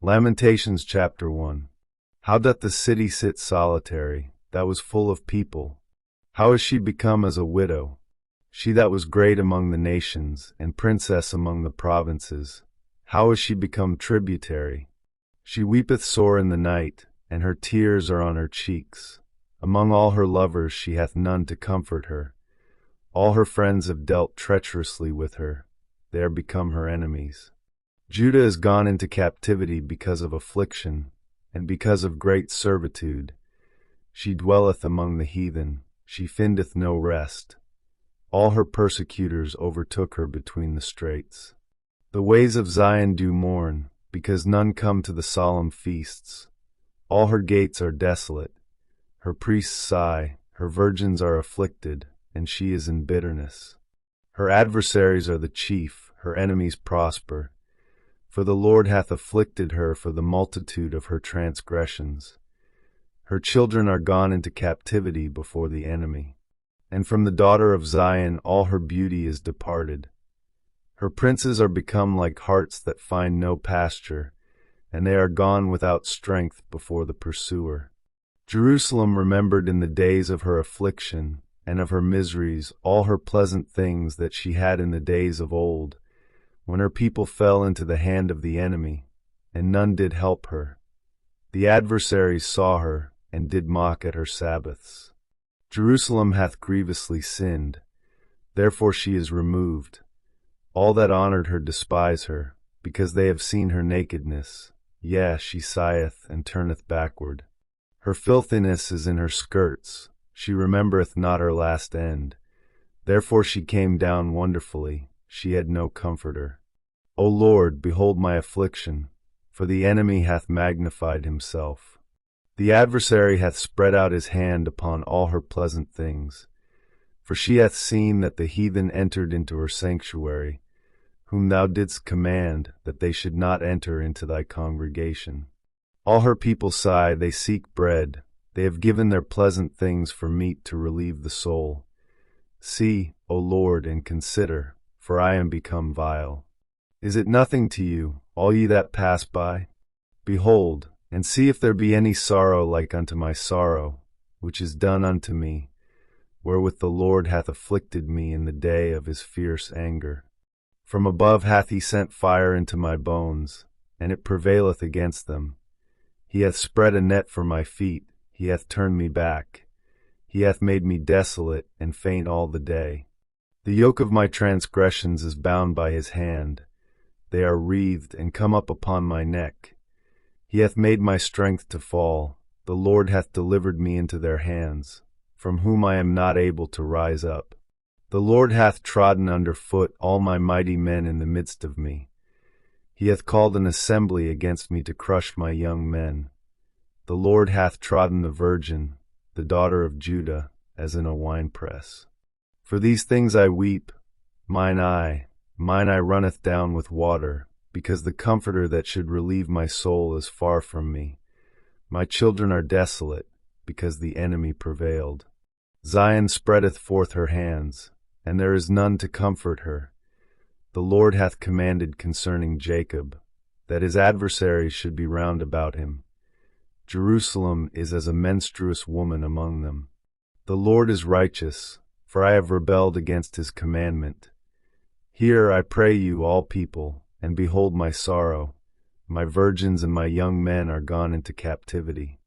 Lamentations chapter 1. How doth the city sit solitary, that was full of people? How is she become as a widow? She that was great among the nations, and princess among the provinces. How is she become tributary? She weepeth sore in the night, and her tears are on her cheeks. Among all her lovers she hath none to comfort her. All her friends have dealt treacherously with her. They are become her enemies. Judah is gone into captivity because of affliction, and because of great servitude. She dwelleth among the heathen, she findeth no rest. All her persecutors overtook her between the straits. The ways of Zion do mourn, because none come to the solemn feasts. All her gates are desolate. Her priests sigh, her virgins are afflicted, and she is in bitterness. Her adversaries are the chief, her enemies prosper. For the Lord hath afflicted her for the multitude of her transgressions. Her children are gone into captivity before the enemy. And from the daughter of Zion all her beauty is departed. Her princes are become like harts that find no pasture, and they are gone without strength before the pursuer. Jerusalem remembered in the days of her affliction, and of her miseries, all her pleasant things that she had in the days of old, when her people fell into the hand of the enemy, and none did help her. The adversaries saw her, and did mock at her Sabbaths. Jerusalem hath grievously sinned, therefore she is removed. All that honored her despise her, because they have seen her nakedness. Yea, she sigheth, and turneth backward. Her filthiness is in her skirts, she remembereth not her last end. Therefore she came down wonderfully, she had no comforter. O Lord, behold my affliction, for the enemy hath magnified himself. The adversary hath spread out his hand upon all her pleasant things. For she hath seen that the heathen entered into her sanctuary, whom thou didst command that they should not enter into thy congregation. All her people sigh, they seek bread, they have given their pleasant things for meat to relieve the soul. See, O Lord, and consider, for I am become vile. Is it nothing to you, all ye that pass by? Behold, and see if there be any sorrow like unto my sorrow, which is done unto me, wherewith the Lord hath afflicted me in the day of his fierce anger. From above hath he sent fire into my bones, and it prevaileth against them. He hath spread a net for my feet, he hath turned me back. He hath made me desolate and faint all the day. The yoke of my transgressions is bound by his hand. They are wreathed and come up upon my neck. He hath made my strength to fall. The Lord hath delivered me into their hands, from whom I am not able to rise up. The Lord hath trodden under foot all my mighty men in the midst of me. He hath called an assembly against me to crush my young men. The Lord hath trodden the virgin, the daughter of Judah, as in a winepress. For these things I weep, mine eye runneth down with water, because the Comforter that should relieve my soul is far from me. My children are desolate, because the enemy prevailed. Zion spreadeth forth her hands, and there is none to comfort her. The Lord hath commanded concerning Jacob, that his adversaries should be round about him. Jerusalem is as a menstruous woman among them. The Lord is righteous, for I have rebelled against his commandment. Hear, I pray you, all people, and behold my sorrow. My virgins and my young men are gone into captivity.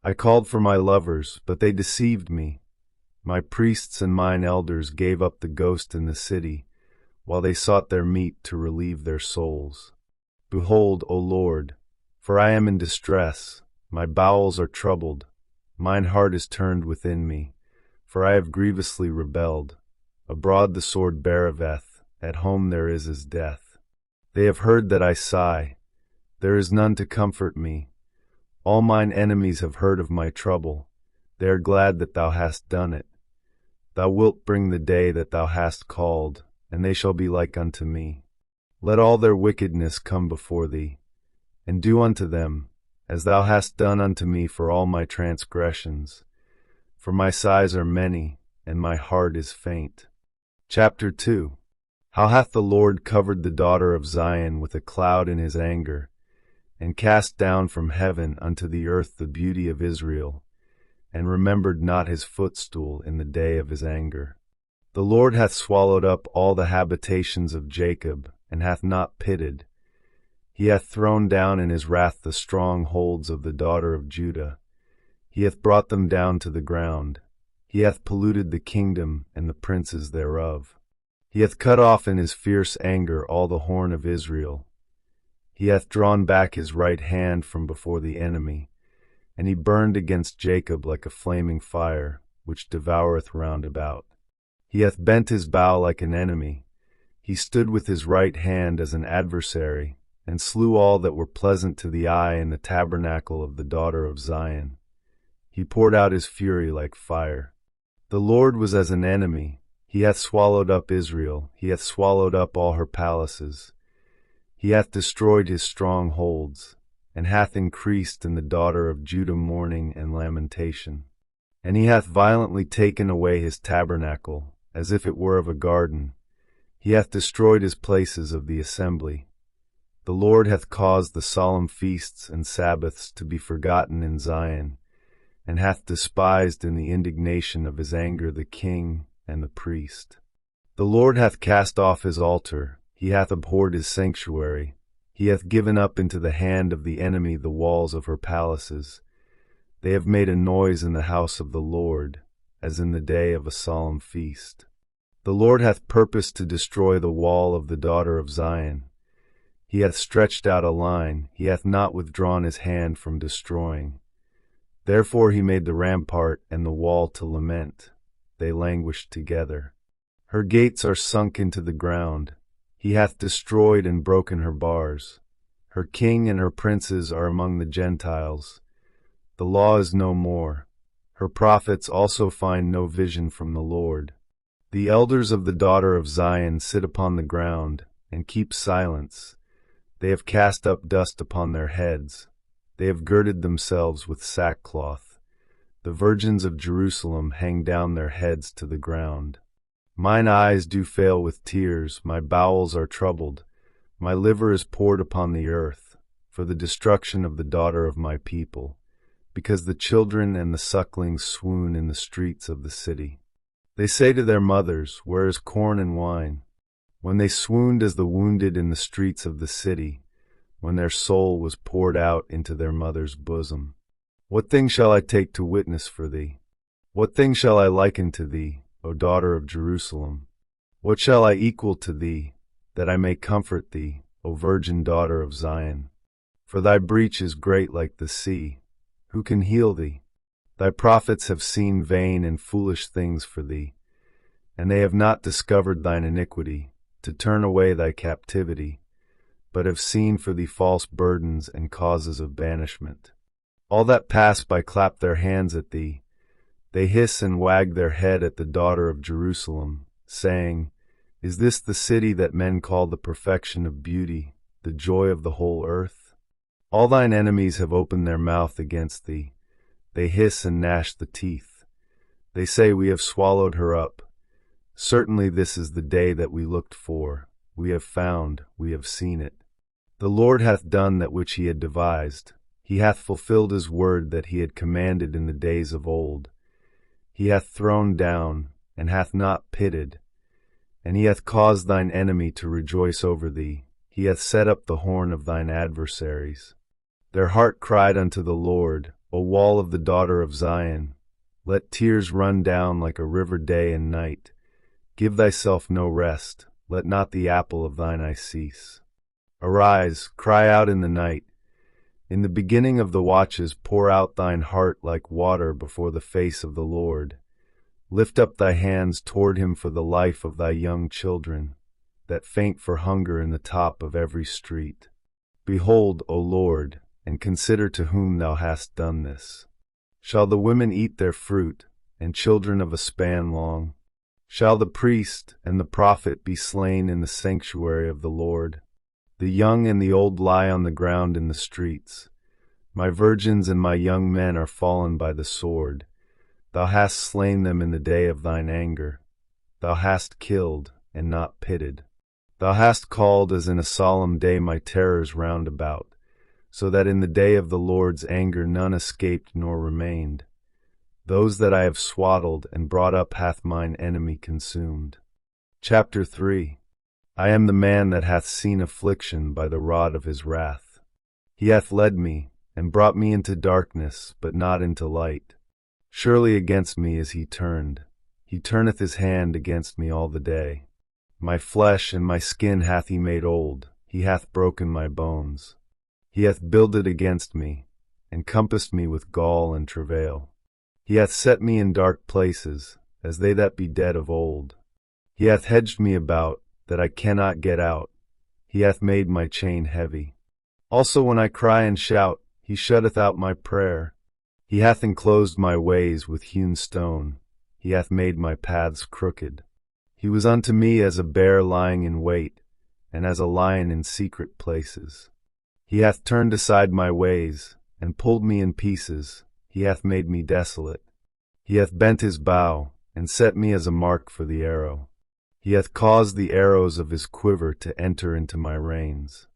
I called for my lovers, but they deceived me. My priests and mine elders gave up the ghost in the city, while they sought their meat to relieve their souls. Behold, O Lord, for I am in distress, my bowels are troubled, mine heart is turned within me, for I have grievously rebelled. Abroad the sword beareth, at home there is as death. They have heard that I sigh, there is none to comfort me. All mine enemies have heard of my trouble, they are glad that thou hast done it. Thou wilt bring the day that thou hast called, and they shall be like unto me. Let all their wickedness come before thee, and do unto them, as thou hast done unto me for all my transgressions. For my sighs are many, and my heart is faint. Chapter 2. How hath the Lord covered the daughter of Zion with a cloud in his anger, and cast down from heaven unto the earth the beauty of Israel, and remembered not his footstool in the day of his anger. The Lord hath swallowed up all the habitations of Jacob, and hath not pitied. He hath thrown down in his wrath the strongholds of the daughter of Judah. He hath brought them down to the ground. He hath polluted the kingdom and the princes thereof. He hath cut off in his fierce anger all the horn of Israel. He hath drawn back his right hand from before the enemy, and he burned against Jacob like a flaming fire, which devoureth round about. He hath bent his bow like an enemy. He stood with his right hand as an adversary, and slew all that were pleasant to the eye in the tabernacle of the daughter of Zion. He poured out his fury like fire. The Lord was as an enemy. He hath swallowed up Israel. He hath swallowed up all her palaces. He hath destroyed his strongholds, and hath increased in the daughter of Judah mourning and lamentation. And he hath violently taken away his tabernacle, as if it were of a garden. He hath destroyed his places of the assembly. The Lord hath caused the solemn feasts and Sabbaths to be forgotten in Zion, and hath despised in the indignation of his anger the king and the priest. The Lord hath cast off his altar. He hath abhorred his sanctuary. He hath given up into the hand of the enemy the walls of her palaces. They have made a noise in the house of the Lord, as in the day of a solemn feast. The Lord hath purposed to destroy the wall of the daughter of Zion. He hath stretched out a line. He hath not withdrawn his hand from destroying. Therefore he made the rampart and the wall to lament. They languished together. Her gates are sunk into the ground. He hath destroyed and broken her bars. Her king and her princes are among the Gentiles. The law is no more. Her prophets also find no vision from the Lord. The elders of the daughter of Zion sit upon the ground, and keep silence. They have cast up dust upon their heads. They have girded themselves with sackcloth. The virgins of Jerusalem hang down their heads to the ground. Mine eyes do fail with tears, my bowels are troubled. My liver is poured upon the earth, for the destruction of the daughter of my people, because the children and the sucklings swoon in the streets of the city. They say to their mothers, Where is corn and wine? When they swooned as the wounded in the streets of the city, when their soul was poured out into their mother's bosom. What thing shall I take to witness for thee? What thing shall I liken to thee, O daughter of Jerusalem? What shall I equal to thee, that I may comfort thee, O virgin daughter of Zion? For thy breach is great like the sea. Who can heal thee? Thy prophets have seen vain and foolish things for thee, and they have not discovered thine iniquity, to turn away thy captivity, but have seen for thee false burdens and causes of banishment. All that pass by clap their hands at thee. They hiss and wag their head at the daughter of Jerusalem, saying, Is this the city that men call the perfection of beauty, the joy of the whole earth? All thine enemies have opened their mouth against thee. They hiss and gnash the teeth. They say, We have swallowed her up. Certainly this is the day that we looked for. We have found, we have seen it. The Lord hath done that which he had devised. He hath fulfilled his word that he had commanded in the days of old. He hath thrown down, and hath not pitied. And he hath caused thine enemy to rejoice over thee. He hath set up the horn of thine adversaries. Their heart cried unto the Lord, O wall of the daughter of Zion. Let tears run down like a river day and night. Give thyself no rest. Let not the apple of thine eye cease. Arise, cry out in the night. In the beginning of the watches pour out thine heart like water before the face of the Lord. Lift up thy hands toward him for the life of thy young children, that faint for hunger in the top of every street. Behold, O Lord, and consider to whom thou hast done this. Shall the women eat their fruit, and children of a span long? Shall the priest and the prophet be slain in the sanctuary of the Lord? The young and the old lie on the ground in the streets. My virgins and my young men are fallen by the sword. Thou hast slain them in the day of thine anger. Thou hast killed, and not pitied. Thou hast called as in a solemn day my terrors round about. so that in the day of the Lord's anger none escaped nor remained. Those that I have swaddled and brought up hath mine enemy consumed. Chapter 3. I am the man that hath seen affliction by the rod of his wrath. He hath led me, and brought me into darkness, but not into light. Surely against me is he turned. He turneth his hand against me all the day. My flesh and my skin hath he made old. He hath broken my bones. He hath builded against me, and compassed me with gall and travail. He hath set me in dark places, as they that be dead of old. He hath hedged me about, that I cannot get out. He hath made my chain heavy. Also when I cry and shout, he shutteth out my prayer. He hath enclosed my ways with hewn stone. He hath made my paths crooked. He was unto me as a bear lying in wait, and as a lion in secret places. He hath turned aside my ways, and pulled me in pieces. He hath made me desolate. He hath bent his bow, and set me as a mark for the arrow. He hath caused the arrows of his quiver to enter into my reins.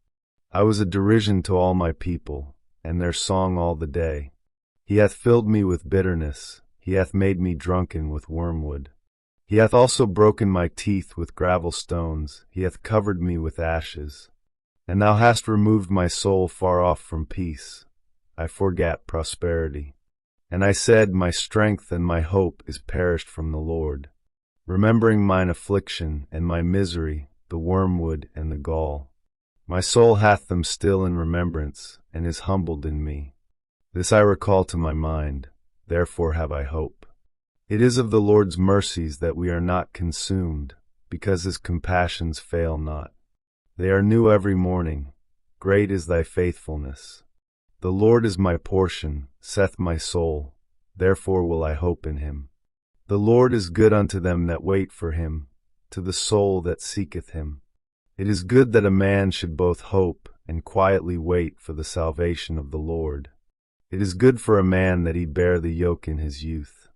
I was a derision to all my people, and their song all the day. He hath filled me with bitterness. He hath made me drunken with wormwood. He hath also broken my teeth with gravel stones. He hath covered me with ashes. And thou hast removed my soul far off from peace. I forgat prosperity. And I said, my strength and my hope is perished from the Lord. Remembering mine affliction and my misery, the wormwood and the gall. My soul hath them still in remembrance, and is humbled in me. This I recall to my mind, therefore have I hope. It is of the Lord's mercies that we are not consumed, because his compassions fail not. They are new every morning. Great is thy faithfulness. The Lord is my portion, saith my soul, therefore will I hope in him. The Lord is good unto them that wait for him, to the soul that seeketh him. It is good that a man should both hope and quietly wait for the salvation of the Lord. It is good for a man that he bear the yoke in his youth.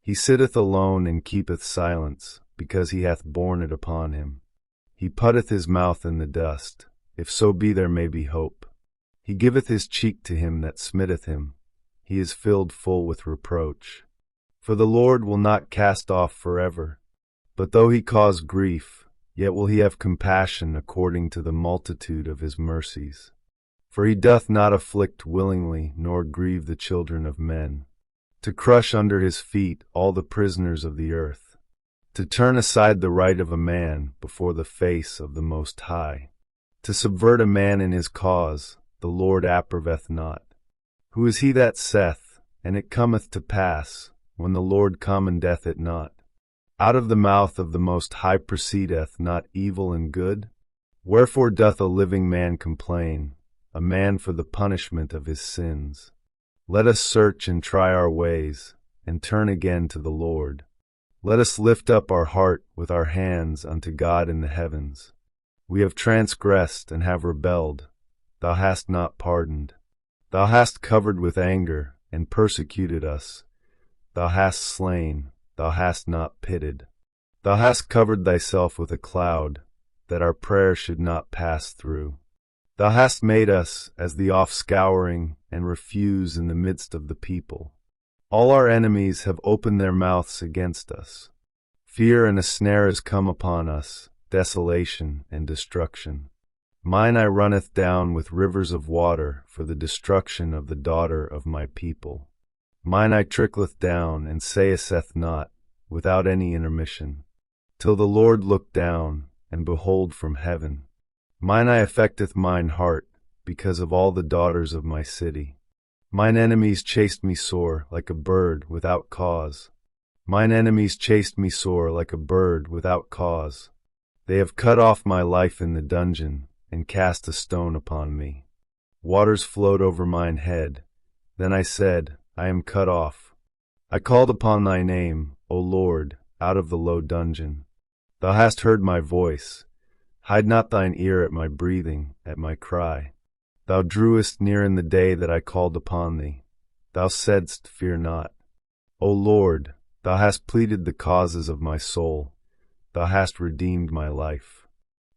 He sitteth alone and keepeth silence, because he hath borne it upon him. He putteth his mouth in the dust, if so be there may be hope. He giveth his cheek to him that smitteth him. He is filled full with reproach. For the Lord will not cast off forever. But though he cause grief, yet will he have compassion according to the multitude of his mercies. For he doth not afflict willingly, nor grieve the children of men. To crush under his feet all the prisoners of the earth. To turn aside the right of a man before the face of the Most High. To subvert a man in his cause, the Lord approveth not. Who is he that saith, and it cometh to pass, when the Lord commendeth it not? Out of the mouth of the Most High proceedeth not evil and good? Wherefore doth a living man complain, a man for the punishment of his sins? Let us search and try our ways, and turn again to the Lord. Let us lift up our heart with our hands unto God in the heavens. We have transgressed and have rebelled. Thou hast not pardoned. Thou hast covered with anger, and persecuted us. Thou hast slain, thou hast not pitied. Thou hast covered thyself with a cloud, that our prayer should not pass through. Thou hast made us as the offscouring and refuse in the midst of the people. All our enemies have opened their mouths against us. Fear and a snare is come upon us, desolation and destruction. Mine eye runneth down with rivers of water for the destruction of the daughter of my people. Mine eye trickleth down, and saith not, without any intermission, till the Lord look down, and behold from heaven. Mine eye affecteth mine heart, because of all the daughters of my city. Mine enemies chased me sore, like a bird, without cause. Mine enemies chased me sore, like a bird, without cause. They have cut off my life in the dungeon, and cast a stone upon me. Waters flowed over mine head. Then I said, I am cut off. I called upon thy name, O Lord, out of the low dungeon. Thou hast heard my voice. Hide not thine ear at my breathing, at my cry. Thou drewest near in the day that I called upon thee. Thou saidst, fear not. O Lord, thou hast pleaded the causes of my soul. Thou hast redeemed my life.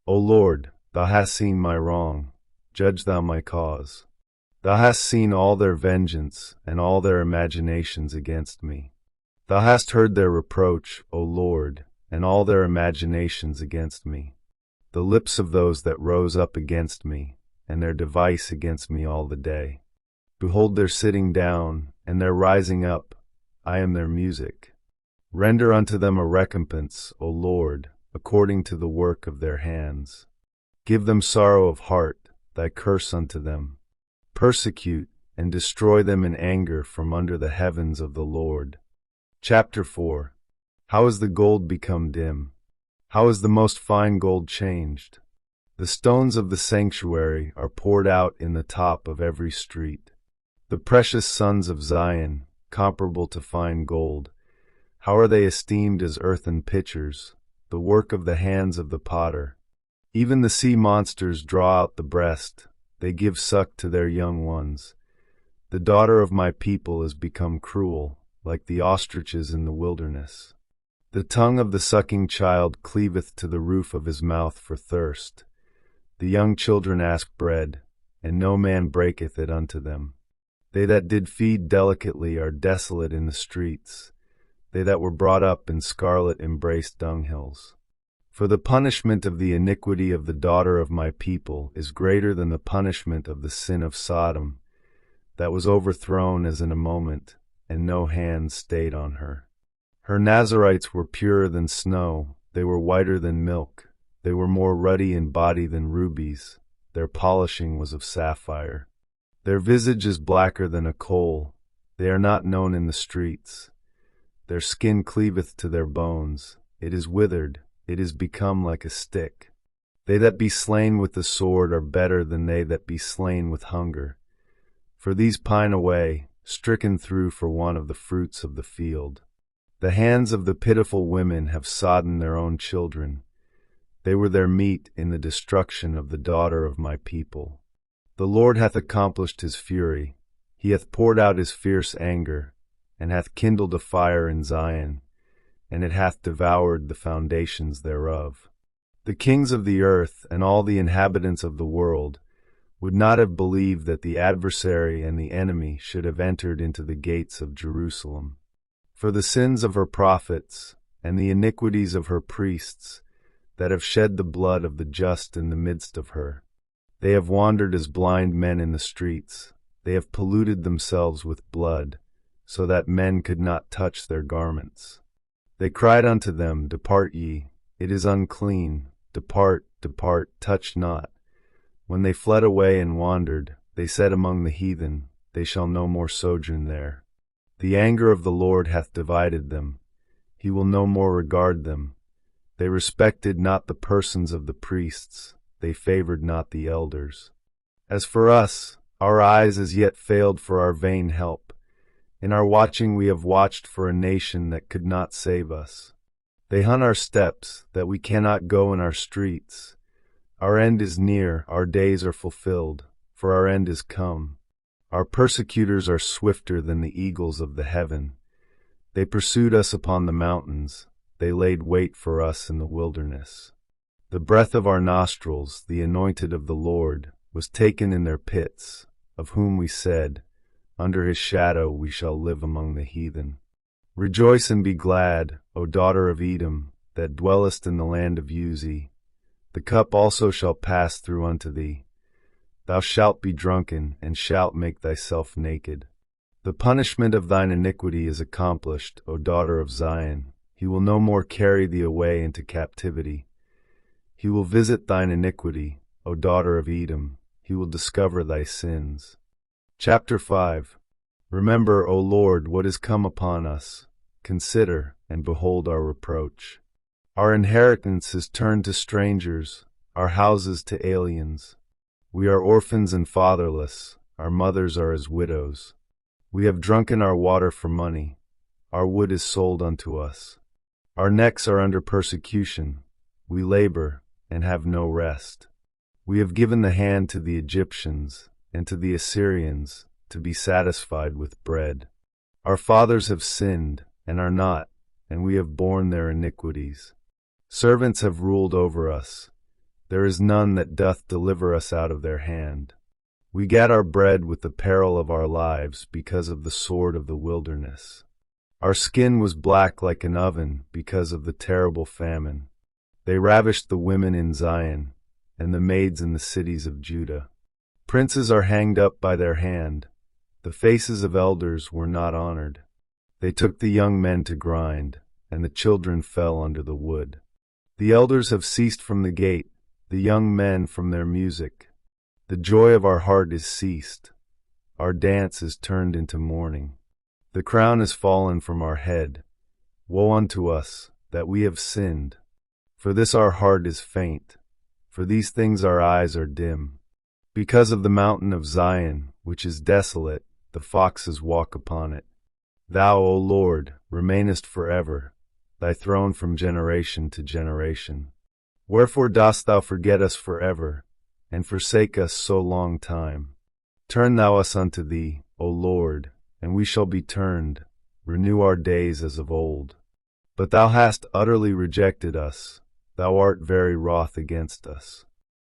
O Lord, thou hast seen my wrong. Judge thou my cause. Thou hast seen all their vengeance and all their imaginations against me. Thou hast heard their reproach, O Lord, and all their imaginations against me, the lips of those that rose up against me, and their device against me all the day. Behold their sitting down, and their rising up, I am their music. Render unto them a recompense, O Lord, according to the work of their hands. Give them sorrow of heart, thy curse unto them. Persecute and destroy them in anger from under the heavens of the Lord. Chapter 4. How is the gold become dim? How is the most fine gold changed? The stones of the sanctuary are poured out in the top of every street. The precious sons of Zion, comparable to fine gold, how are they esteemed as earthen pitchers, the work of the hands of the potter. Even the sea monsters draw out the breast, they give suck to their young ones. The daughter of my people is become cruel, like the ostriches in the wilderness. The tongue of the sucking child cleaveth to the roof of his mouth for thirst. The young children ask bread, and no man breaketh it unto them. They that did feed delicately are desolate in the streets. They that were brought up in scarlet embrace dunghills. For the punishment of the iniquity of the daughter of my people is greater than the punishment of the sin of Sodom, that was overthrown as in a moment, and no hand stayed on her. Her Nazarites were purer than snow, they were whiter than milk, they were more ruddy in body than rubies, their polishing was of sapphire. Their visage is blacker than a coal, they are not known in the streets. Their skin cleaveth to their bones, it is withered, it is become like a stick. They that be slain with the sword are better than they that be slain with hunger. For these pine away, stricken through for want of the fruits of the field. The hands of the pitiful women have sodden their own children. They were their meat in the destruction of the daughter of my people. The Lord hath accomplished his fury, he hath poured out his fierce anger, and hath kindled a fire in Zion, and it hath devoured the foundations thereof. The kings of the earth and all the inhabitants of the world would not have believed that the adversary and the enemy should have entered into the gates of Jerusalem. For the sins of her prophets and the iniquities of her priests, that have shed the blood of the just in the midst of her, they have wandered as blind men in the streets, they have polluted themselves with blood, so that men could not touch their garments. They cried unto them, Depart ye, it is unclean, depart, depart, touch not. When they fled away and wandered, they said among the heathen, They shall no more sojourn there. The anger of the Lord hath divided them, he will no more regard them. They respected not the persons of the priests, they favored not the elders. As for us, our eyes as yet failed for our vain help. In our watching we have watched for a nation that could not save us. They hunt our steps, that we cannot go in our streets. Our end is near, our days are fulfilled, for our end is come. Our persecutors are swifter than the eagles of the heaven. They pursued us upon the mountains, they laid wait for us in the wilderness. The breath of our nostrils, the anointed of the Lord, was taken in their pits, of whom we said, Under his shadow we shall live among the heathen. Rejoice and be glad, O daughter of Edom, that dwellest in the land of Uzi. The cup also shall pass through unto thee. Thou shalt be drunken, and shalt make thyself naked. The punishment of thine iniquity is accomplished, O daughter of Zion. He will no more carry thee away into captivity. He will visit thine iniquity, O daughter of Edom. He will discover thy sins. Chapter 5. Remember, O Lord, what is come upon us. Consider, and behold our reproach. Our inheritance is turned to strangers, our houses to aliens. We are orphans and fatherless, our mothers are as widows. We have drunken our water for money, our wood is sold unto us. Our necks are under persecution, we labor, and have no rest. We have given the hand to the Egyptians, and to the Assyrians, to be satisfied with bread. Our fathers have sinned, and are not, and we have borne their iniquities. Servants have ruled over us. There is none that doth deliver us out of their hand. We gat our bread with the peril of our lives because of the sword of the wilderness. Our skin was black like an oven because of the terrible famine. They ravished the women in Zion, and the maids in the cities of Judah. Princes are hanged up by their hand. The faces of elders were not honored. They took the young men to grind, and the children fell under the wood. The elders have ceased from the gate, the young men from their music. The joy of our heart is ceased. Our dance is turned into mourning. The crown is fallen from our head. Woe unto us, that we have sinned. For this our heart is faint. For these things our eyes are dim. Because of the mountain of Zion, which is desolate, the foxes walk upon it. Thou, O Lord, remainest forever, thy throne from generation to generation. Wherefore dost thou forget us forever, and forsake us so long time? Turn thou us unto thee, O Lord, and we shall be turned. Renew our days as of old. But thou hast utterly rejected us. Thou art very wroth against us.